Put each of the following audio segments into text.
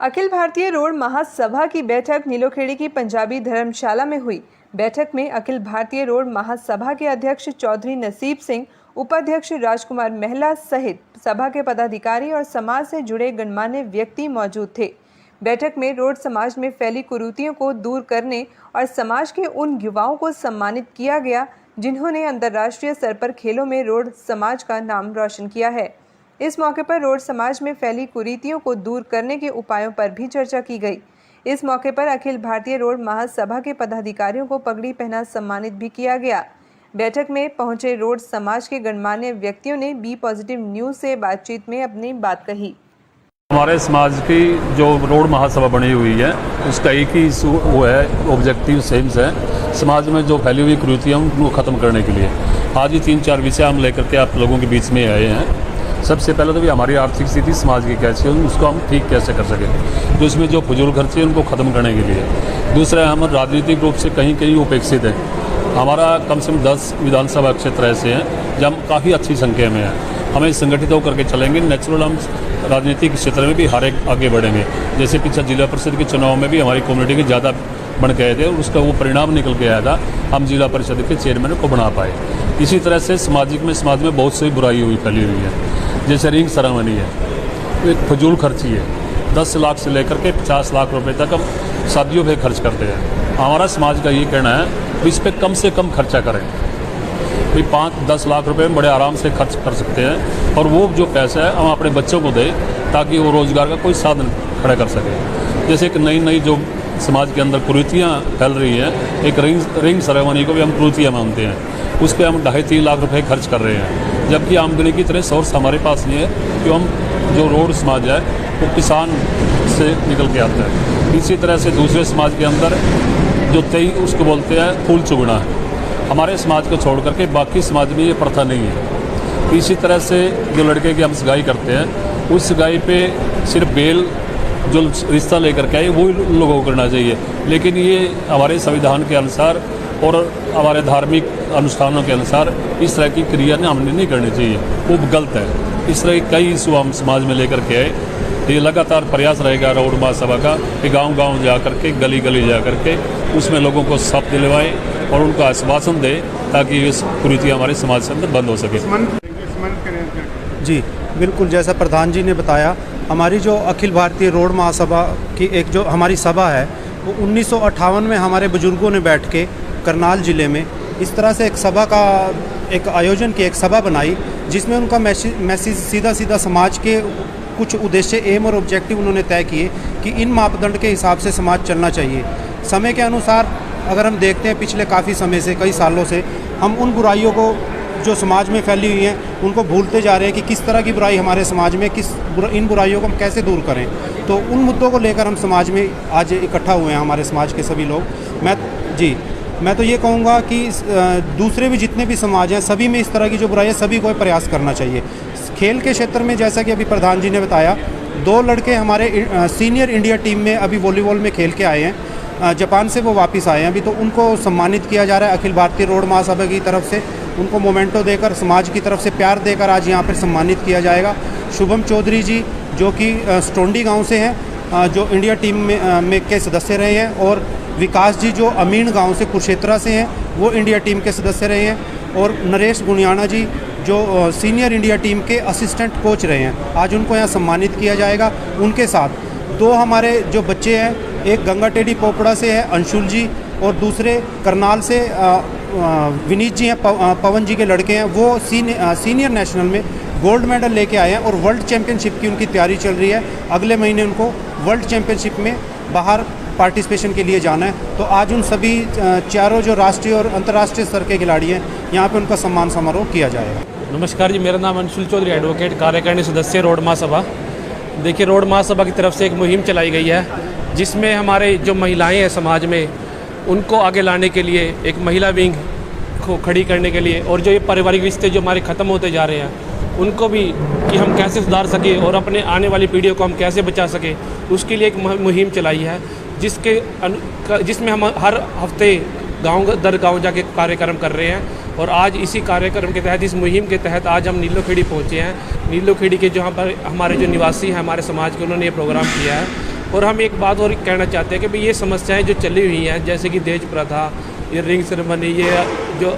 Akhil Bharatiya road महासभा की बैठक नीलोखेड़ी की पंजाबी धर्मशाला में हुई। बैठक में अखिल भारतीय रोड महासभा के अध्यक्ष चौधरी नसीब सिंह, उपाध्यक्ष राजकुमार महला सहित सभा के पदाधिकारी और समाज से जुड़े गणमान्य व्यक्ति मौजूद थे। बैठक में रोड समाज में फैली कुरीतियों को दूर करने और समाज के उन युवाओं को सम्मानित किया गया जिन्होंने अंतर्राष्ट्रीय स्तर पर खेलों में रोड समाज का नाम रोशन किया है। इस मौके पर रोड समाज में फैली कुरीतियों को दूर करने के उपायों पर भी चर्चा की गई। इस मौके पर अखिल भारतीय रोड महासभा के पदाधिकारियों को पगड़ी पहना सम्मानित भी किया गया। बैठक में पहुंचे रोड समाज के गणमान्य व्यक्तियों ने बी पॉजिटिव न्यूज़ से बातचीत में अपनी बात कही। हमारे समाज की जो रोड महासभा बनी हुई है उसका एक ही वो है, ऑब्जेक्टिव सेम है, समाज में जो फैली हुई कुरीतियाँ उनको ख़त्म करने के लिए आज ही 3-4 विषय हम लेकर के आप लोगों के बीच में आए हैं। सबसे पहले तो भी हमारी आर्थिक स्थिति समाज की कैसे है उसको हम ठीक कैसे कर सकें, तो इसमें जो फजूल खर्चे हैं उनको ख़त्म करने के लिए। दूसरा, हम राजनीतिक रूप से कहीं कहीं उपेक्षित हैं। हमारा कम से कम 10 विधानसभा क्षेत्र ऐसे हैं जब हम काफ़ी अच्छी संख्या में हैं। हमें संगठित होकर के चलेंगे, नेचुरल हम राजनीतिक क्षेत्र में भी हर एक आगे बढ़ेंगे। जैसे पिछले जिला परिषद के चुनाव में भी हमारी कम्युनिटी के ज़्यादा बन गए थे और उसका वो परिणाम निकल के आया था, हम जिला परिषद के चेयरमैन को बना पाए। इसी तरह से समाज में बहुत सी बुराई हुई फैली हुई है। जैसे रिंग सेरेमनी है, एक फजूल खर्ची है, 10 लाख से लेकर के 50 लाख रुपए तक हम शादियों पे खर्च करते हैं। हमारा समाज का ये कहना है कि इस पर कम से कम खर्चा करें। भाई 5-10 लाख रुपए में बड़े आराम से खर्च कर सकते हैं और वो जो पैसा है हम अपने बच्चों को दें ताकि वो रोज़गार का कोई साधन खड़ा कर सके। जैसे एक नई जो समाज के अंदर कुरीतियाँ फैल रही हैं, एक रिंग सेरेमनी को भी हम कुरीतियाँ मानते हैं, उस पर हम 2.5-3 लाख रुपए खर्च कर रहे हैं, जबकि आमदनी की तरह सोर्स हमारे पास नहीं है कि हम जो रोड समाज है वो किसान से निकल के आता है। इसी तरह से दूसरे समाज के अंदर जो उसको बोलते हैं फूल चुगना है, हमारे समाज को छोड़ करके बाकी समाज में ये प्रथा नहीं है। इसी तरह से जो लड़के की हम सगाई करते हैं उस सगाई पे सिर्फ बेल जो रिश्ता लेकर के आए वो लोगों को करना चाहिए, लेकिन ये हमारे संविधान के अनुसार और हमारे धार्मिक अनुष्ठानों के अनुसार इस तरह की क्रिया हमने नहीं करनी चाहिए, वो गलत है। इस तरह कई इशू हम समाज में लेकर के आए। ये लगातार प्रयास रहेगा रोड महासभा का कि गांव-गांव जा करके, गली-गली जा करके उसमें लोगों को शपथ दिलवाएं और उनको आश्वासन दें ताकि ये कुरीतियाँ हमारे समाज से अंदर बंद हो सके। जी बिल्कुल, जैसा प्रधान जी ने बताया, हमारी जो अखिल भारतीय रोड महासभा की एक जो हमारी सभा है वो 1958 में हमारे बुजुर्गों ने बैठ के करनाल ज़िले में इस तरह से एक सभा का एक आयोजन किया, एक सभा बनाई जिसमें उनका मैसेज सीधा समाज के कुछ उद्देश्य, एम और ऑब्जेक्टिव उन्होंने तय किए कि इन मापदंड के हिसाब से समाज चलना चाहिए। समय के अनुसार अगर हम देखते हैं पिछले काफ़ी समय से, कई सालों से हम उन बुराइयों को जो समाज में फैली हुई हैं उनको भूलते जा रहे हैं कि किस तरह की बुराई हमारे समाज में, इन बुराइयों को हम कैसे दूर करें। तो उन मुद्दों को लेकर हम समाज में आज इकट्ठा हुए हैं, हमारे समाज के सभी लोग। मैं तो ये कहूँगा कि दूसरे भी जितने भी समाज हैं सभी में इस तरह की जो बुराई है सभी को प्रयास करना चाहिए। खेल के क्षेत्र में जैसा कि अभी प्रधान जी ने बताया, 2 लड़के हमारे सीनियर इंडिया टीम में अभी वॉलीबॉल में खेल के आए हैं, जापान से वो वापस आए हैं अभी, तो उनको सम्मानित किया जा रहा है अखिल भारतीय रोड महासभा की तरफ से। उनको मोमेंटो देकर, समाज की तरफ से प्यार देकर आज यहाँ पर सम्मानित किया जाएगा। शुभम चौधरी जी जो कि स्टोंडी गाँव से हैं, जो इंडिया टीम में के सदस्य रहे हैं, और विकास जी जो अमीन गांव से कुरुक्षेत्रा से हैं वो इंडिया टीम के सदस्य रहे हैं, और नरेश गुनियाना जी जो सीनियर इंडिया टीम के असिस्टेंट कोच रहे हैं। आज उनको यहाँ सम्मानित किया जाएगा। उनके साथ 2 हमारे जो बच्चे हैं, एक गंगा टेडी पोपड़ा से है अंशुल जी, और दूसरे करनाल से विनीत जी हैं, पवन जी के लड़के हैं। वो सीनियर नेशनल में गोल्ड मेडल लेके आए हैं और वर्ल्ड चैम्पियनशिप की उनकी तैयारी चल रही है। अगले महीने उनको वर्ल्ड चैम्पियनशिप में बाहर पार्टिसिपेशन के लिए जाना है। तो आज उन सभी चारों जो राष्ट्रीय और अंतर्राष्ट्रीय स्तर के खिलाड़ी हैं यहाँ पे उनका सम्मान समारोह किया जाएगा। नमस्कार जी, मेरा नाम अंशुल चौधरी, एडवोकेट, कार्यकारिणी सदस्य रोड महासभा। देखिए, रोड महासभा की तरफ से एक मुहिम चलाई गई है जिसमें हमारे जो महिलाएं हैं समाज में उनको आगे लाने के लिए एक महिला विंग को खड़ी करने के लिए, और जो ये पारिवारिक रिश्ते जो हमारे ख़त्म होते जा रहे हैं उनको भी कि हम कैसे सुधार सकें और अपने आने वाली पीढ़ियों को हम कैसे बचा सकें, उसके लिए एक मुहिम चलाई है जिसमें हम हर हफ्ते गांव दर गांव जाके कार्यक्रम कर रहे हैं। और आज इसी कार्यक्रम के तहत, इस मुहिम के तहत आज हम नीलोखेड़ी पहुंचे हैं। नीलोखेड़ी के जहाँ पर हमारे जो निवासी हैं हमारे समाज के, उन्होंने ये प्रोग्राम किया है। और हम एक बात और कहना चाहते हैं कि भाई ये समस्याएं जो चली हुई हैं, जैसे कि दहेज प्रथा, ये रिंग सेरेमनी, ये जो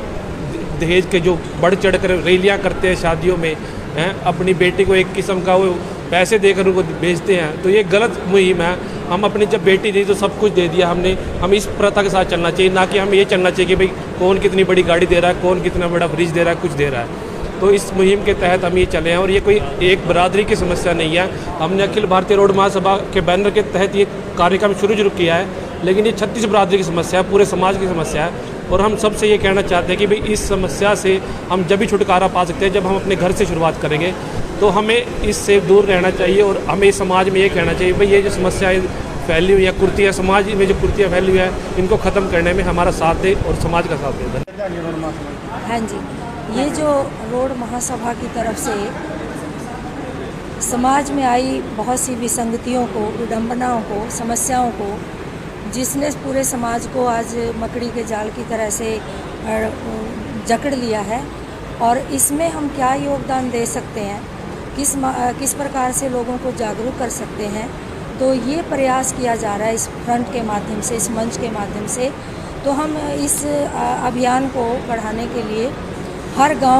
दहेज के जो बढ़ चढ़ कर रैलियाँ करते हैं शादियों में, हैं अपनी बेटी को एक किस्म का वो पैसे देकर उनको बेचते हैं, तो ये गलत मुहिम है। हम अपनी जब बेटी दी तो सब कुछ दे दिया हमने, हम इस प्रथा के साथ चलना चाहिए, ना कि हम ये चलना चाहिए कि भाई कौन कितनी बड़ी गाड़ी दे रहा है, कौन कितना बड़ा फ्रिज दे रहा है, कुछ दे रहा है। तो इस मुहिम के तहत हम ये चले हैं और ये कोई एक बरादरी की समस्या नहीं है। हमने अखिल भारतीय रोड महासभा के बैनर के तहत ये कार्यक्रम शुरू किया है, लेकिन ये 36 बरादरी की समस्या है, पूरे समाज की समस्या है। और हम सबसे ये कहना चाहते हैं कि भाई इस समस्या से हम जब भी छुटकारा पा सकते हैं जब हम अपने घर से शुरुआत करेंगे, तो हमें इससे दूर रहना चाहिए और हमें समाज में ये कहना चाहिए भाई ये जो समस्याएं फैली हुई है, कुर्तियाँ, समाज में जो कुर्तियाँ फैली हुई है, इनको ख़त्म करने में हमारा साथ दे और समाज का साथ दे। हाँ जी, ये जो रोड महासभा की तरफ से समाज में आई बहुत सी विसंगतियों को, विडंबनाओं को, समस्याओं को, जिसने पूरे समाज को आज मकड़ी के जाल की तरह से जकड़ लिया है, और इसमें हम क्या योगदान दे सकते हैं, किस प्रकार से लोगों को जागरूक कर सकते हैं, तो ये प्रयास किया जा रहा है इस फ्रंट के माध्यम से, इस मंच के माध्यम से। तो हम इस अभियान को बढ़ाने के लिए हर गांव